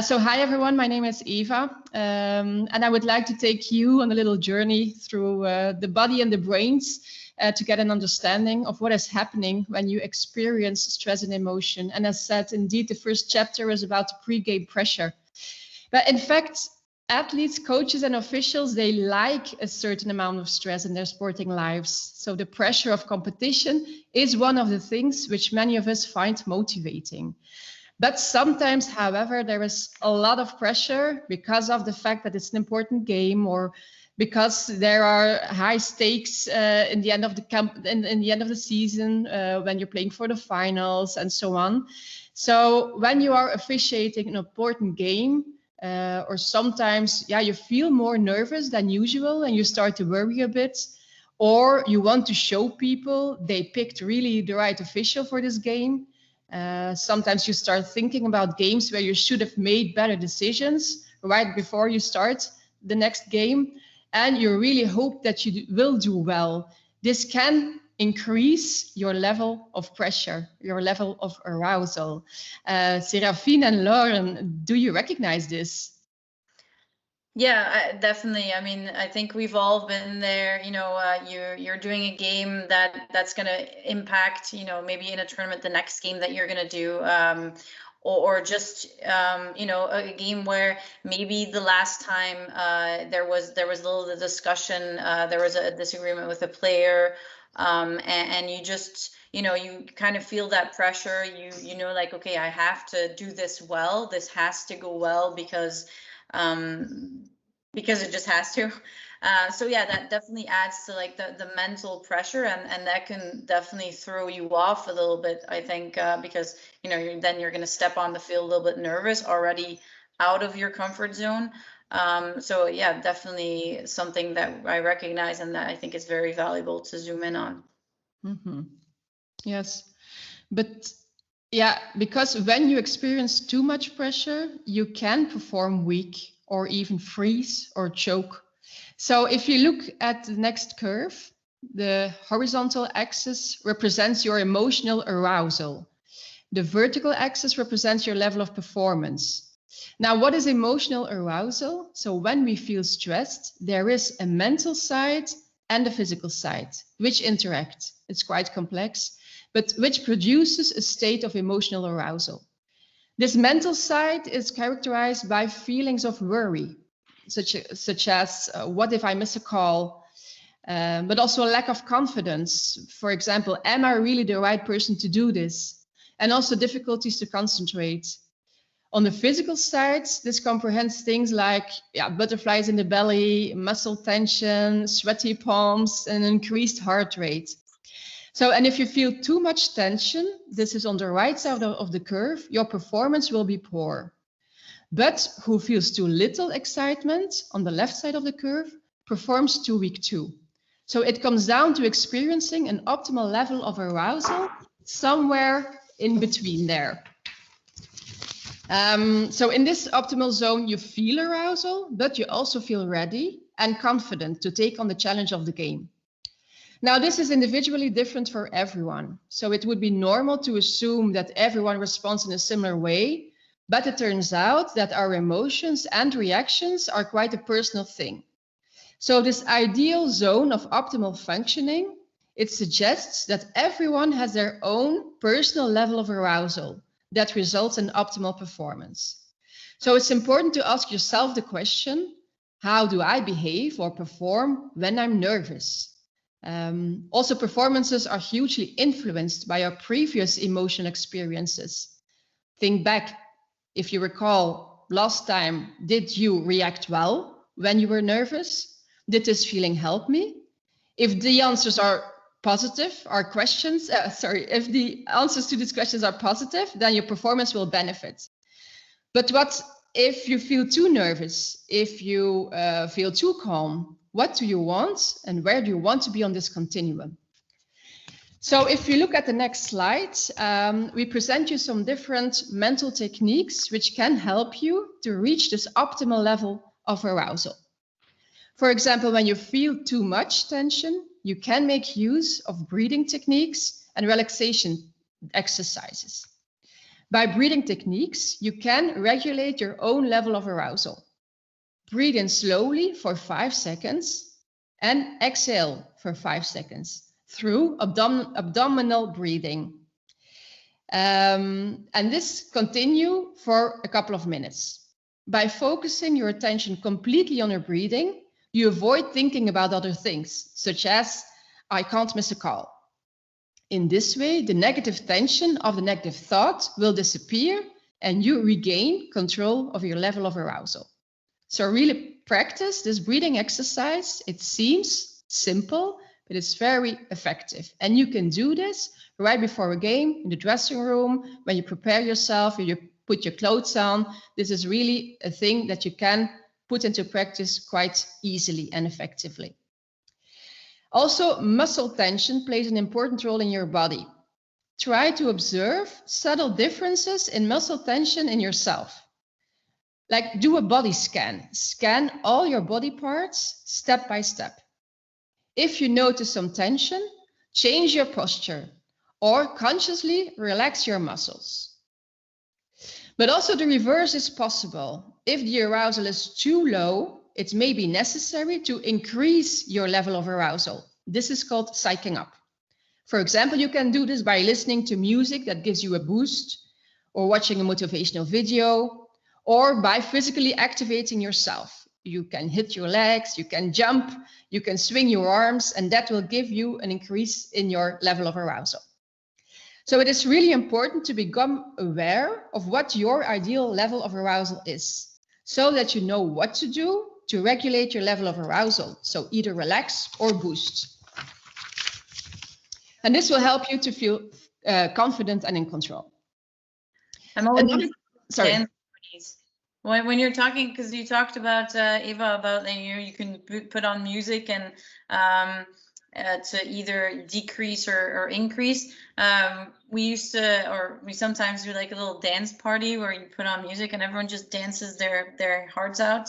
So hi everyone, my name is Eva, and I would like to take you on a little journey through the body and the brains to get an understanding of what is happening when you experience stress and emotion. And as said, indeed, the first chapter is about the pre-game pressure. But in fact, athletes, coaches, and officials, they like a certain amount of stress in their sporting lives. So the pressure of competition is one of the things which many of us find motivating. But sometimes, however, there is a lot of pressure because of the fact that it's an important game, or because there are high stakes in the end of the in the end of the season when you're playing for the finals and so on. So when you are officiating an important game, or sometimes, you feel more nervous than usual and you start to worry a bit, or you want to show people they picked really the right official for this game. Sometimes you start thinking about games where you should have made better decisions right before you start the next game, and you really hope that you will do well. This can increase your level of pressure, your level of arousal. Séraphine and Lauren, do you recognize this? Yeah, definitely. I mean, I think we've all been there. You know, you're doing a game that's going to impact, you know, maybe in a tournament, the next game that you're going to do, or just you know, a game where maybe the last time there was a little discussion, there was a disagreement with a player, and you just, you know, you kind of feel that pressure. You know, like, okay, I have to do this well. This has to go well because it just has to. So yeah, that definitely adds to like the mental pressure, and that can definitely throw you off a little bit, I think, because, you know, you're going to step on the field a little bit nervous, already out of your comfort zone. So yeah, definitely something that I recognize and that I think is very valuable to zoom in on. Mm-hmm. Yes, but yeah, because when you experience too much pressure, you can perform weak or even freeze or choke. So if you look at the next curve, the horizontal axis represents your emotional arousal. The vertical axis represents your level of performance. Now, what is emotional arousal? So when we feel stressed, there is a mental side and a physical side, which interact. It's quite complex, but which produces a state of emotional arousal. This mental side is characterized by feelings of worry, such as what if I miss a call, but also a lack of confidence. For example, am I really the right person to do this? And also difficulties to concentrate. On the physical side, this comprehends things like butterflies in the belly, muscle tension, sweaty palms, and increased heart rate. So, and if you feel too much tension, this is on the right side of the curve, your performance will be poor. But who feels too little excitement on the left side of the curve performs too weak too. So it comes down to experiencing an optimal level of arousal somewhere in between there. So in this optimal zone, you feel arousal, but you also feel ready and confident to take on the challenge of the game. Now, this is individually different for everyone. So it would be normal to assume that everyone responds in a similar way, but it turns out that our emotions and reactions are quite a personal thing. So this ideal zone of optimal functioning, it suggests that everyone has their own personal level of arousal that results in optimal performance. So it's important to ask yourself the question, how do I behave or perform when I'm nervous? Also, performances are hugely influenced by our previous emotional experiences. Think back, if you recall, last time, did you react well when you were nervous? Did this feeling help me? If the answers are positive, if the answers to these questions are positive, then your performance will benefit. But what if you feel too nervous, if you feel too calm? What do you want and where do you want to be on this continuum? So if you look at the next slide, we present you some different mental techniques which can help you to reach this optimal level of arousal. For example, when you feel too much tension, you can make use of breathing techniques and relaxation exercises. By breathing techniques, you can regulate your own level of arousal. Breathe in slowly for 5 seconds and exhale for 5 seconds through abdominal breathing. And this continue for a couple of minutes. By focusing your attention completely on your breathing, you avoid thinking about other things, such as, I can't miss a call. In this way, the negative tension of the negative thought will disappear and you regain control of your level of arousal. So really practice this breathing exercise. It seems simple, but it's very effective. And you can do this right before a game, in the dressing room, when you prepare yourself, when you put your clothes on. This is really a thing that you can put into practice quite easily and effectively. Also, muscle tension plays an important role in your body. Try to observe subtle differences in muscle tension in yourself. Like do a body scan. Scan all your body parts step by step. If you notice some tension, change your posture or consciously relax your muscles. But also the reverse is possible. If the arousal is too low, it may be necessary to increase your level of arousal. This is called psyching up. For example, you can do this by listening to music that gives you a boost, or watching a motivational video, or by physically activating yourself. You can hit your legs, you can jump, you can swing your arms, and that will give you an increase in your level of arousal. So it is really important to become aware of what your ideal level of arousal is, so that you know what to do to regulate your level of arousal. So either relax or boost. And this will help you to feel confident and in control. I'm always sorry. When you're talking, because you talked about Eva about you can put on music and to either decrease or increase. We sometimes do like a little dance party where you put on music and everyone just dances their hearts out,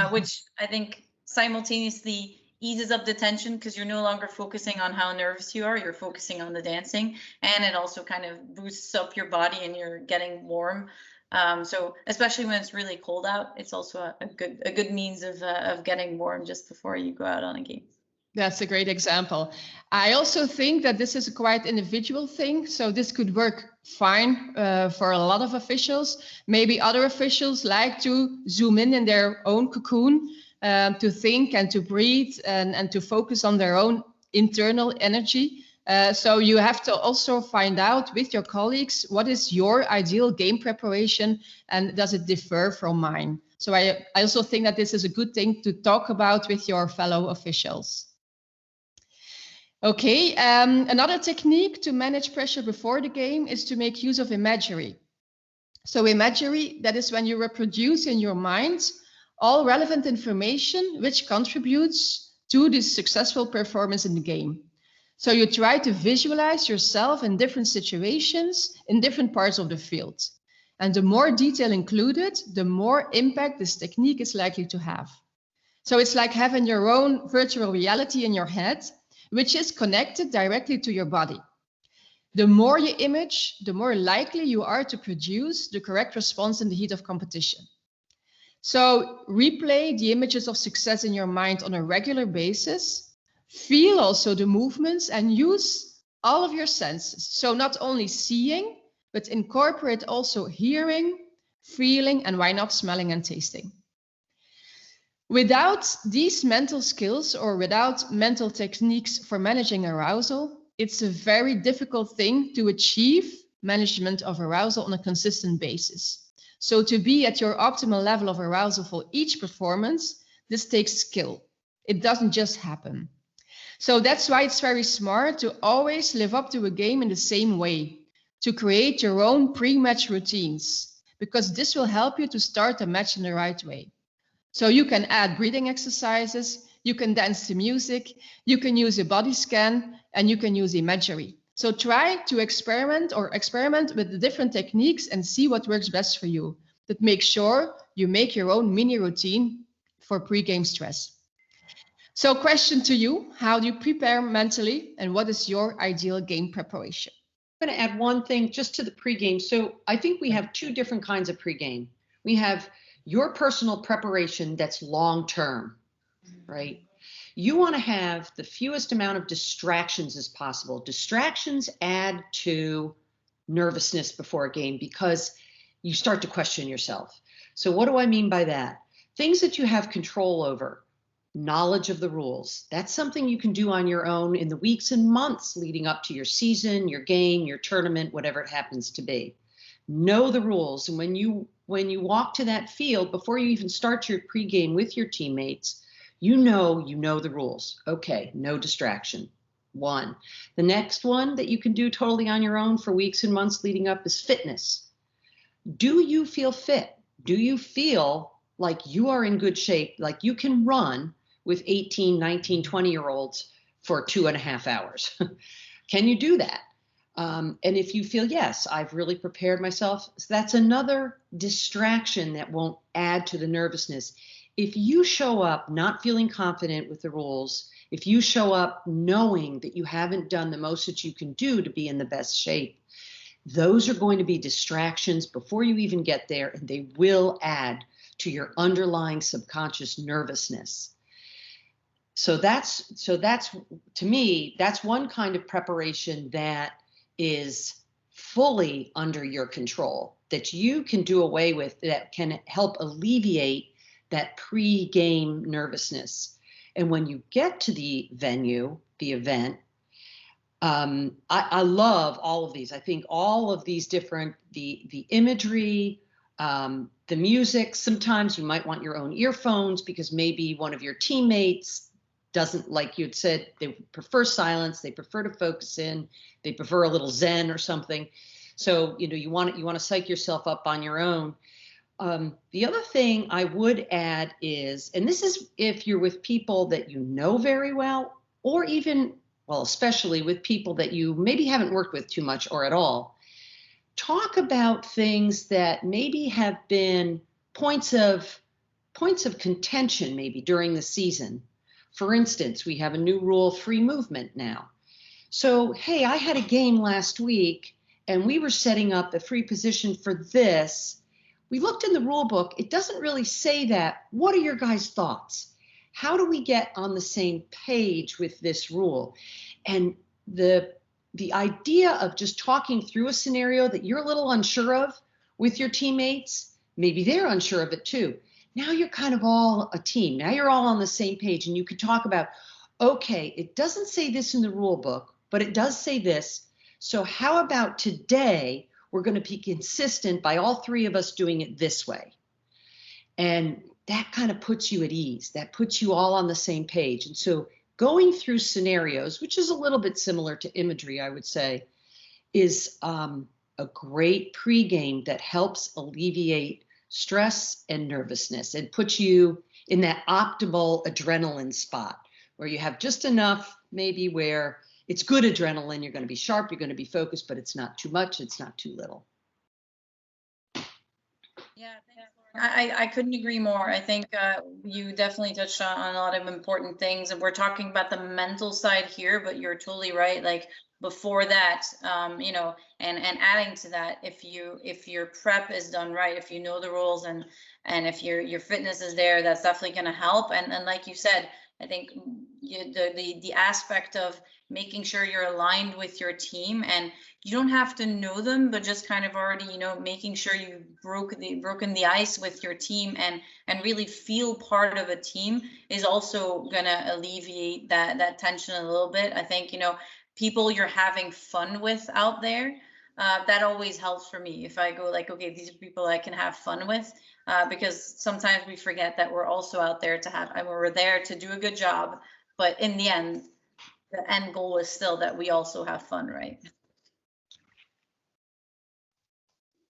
which I think simultaneously eases up the tension because you're no longer focusing on how nervous you are, you're focusing on the dancing, and it also kind of boosts up your body and you're getting warm. So especially when it's really cold out, it's also a good means of getting warm just before you go out on a game. That's a great example. I also think that this is a quite individual thing. So this could work fine for a lot of officials. Maybe other officials like to zoom in their own cocoon, to think and to breathe and to focus on their own internal energy. So you have to also find out with your colleagues, what is your ideal game preparation and does it differ from mine? So I also think that this is a good thing to talk about with your fellow officials. Okay, another technique to manage pressure before the game is to make use of imagery. So imagery, that is when you reproduce in your mind all relevant information which contributes to the successful performance in the game. So you try to visualize yourself in different situations in different parts of the field. And the more detail included, the more impact this technique is likely to have. So it's like having your own virtual reality in your head, which is connected directly to your body. The more you image, the more likely you are to produce the correct response in the heat of competition. So replay the images of success in your mind on a regular basis. Feel also the movements and use all of your senses. So not only seeing, but incorporate also hearing, feeling, and why not smelling and tasting. Without these mental skills or without mental techniques for managing arousal, it's a very difficult thing to achieve management of arousal on a consistent basis. So to be at your optimal level of arousal for each performance, this takes skill. It doesn't just happen. So that's why it's very smart to always live up to a game in the same way, to create your own pre-match routines, because this will help you to start the match in the right way. So you can add breathing exercises, you can dance to music, you can use a body scan, and you can use imagery. So try to experiment with the different techniques and see what works best for you. But make sure you make your own mini routine for pre-game stress. So question to you, how do you prepare mentally and what is your ideal game preparation? going to add one thing just to the pregame. So I think we have two different kinds of pregame. We have your personal preparation that's long-term, right? You want to have the fewest amount of distractions as possible. Distractions add to nervousness before a game because you start to question yourself. So what do I mean by that? Things that you have control over. Knowledge of the rules. That's something you can do on your own in the weeks and months leading up to your season, your game, your tournament, whatever it happens to be. Know the rules. And when you walk to that field, before you even start your pregame with your teammates, you know the rules. Okay, no distraction. One. The next one that you can do totally on your own for weeks and months leading up is fitness. Do you feel fit? Do you feel like you are in good shape, like you can run with 18, 19, 20-year-olds for 2.5 hours? Can you do that? And if you feel, yes, I've really prepared myself, so that's another distraction that won't add to the nervousness. If you show up not feeling confident with the rules, if you show up knowing that you haven't done the most that you can do to be in the best shape, those are going to be distractions before you even get there, and they will add to your underlying subconscious nervousness. So that's to me, that's one kind of preparation that is fully under your control, that you can do away with, that can help alleviate that pre-game nervousness. And when you get to the venue, the event, I love all of these. I think all of these different, the imagery, the music. Sometimes you might want your own earphones because maybe one of your teammates doesn't, like you had said, they prefer silence, they prefer to focus in, they prefer a little zen or something. So, you want to psych yourself up on your own. The other thing I would add is, and this is if you're with people that you know very well, or even, well, especially with people that you maybe haven't worked with too much or at all, talk about things that maybe have been points of contention maybe during the season. For instance, we have a new rule, free movement now. So, hey, I had a game last week and we were setting up a free position for this. We looked in the rule book. It doesn't really say that. What are your guys' thoughts? How do we get on the same page with this rule? And the idea of just talking through a scenario that you're a little unsure of with your teammates, maybe they're unsure of it too. Now you're kind of all a team. Now you're all on the same page, and you could talk about, okay, it doesn't say this in the rule book, but it does say this. So how about today we're going to be consistent by all three of us doing it this way? And that kind of puts you at ease. That puts you all on the same page. And so going through scenarios, which is a little bit similar to imagery, I would say, is a great pregame that helps alleviate stress and nervousness and puts you in that optimal adrenaline spot where you have just enough, maybe where it's good adrenaline, you're going to be sharp, you're going to be focused, but it's not too much, it's not too little. Yeah, thanks, Lauren. I couldn't agree more. I think you definitely touched on a lot of important things, and we're talking about the mental side here, but you're totally right. Like before that, and adding to that, if your prep is done right, if you know the rules and if your fitness is there, that's definitely going to help. And like you said, I think the aspect of making sure you're aligned with your team, and you don't have to know them, but just kind of already, making sure you've broken the ice with your team and really feel part of a team is also gonna alleviate that tension a little bit. I think, people you're having fun with out there, that always helps for me. If I go like, okay, these are people I can have fun with, because sometimes we forget that we're also out there we're there to do a good job, but in the end goal is still that we also have fun, right?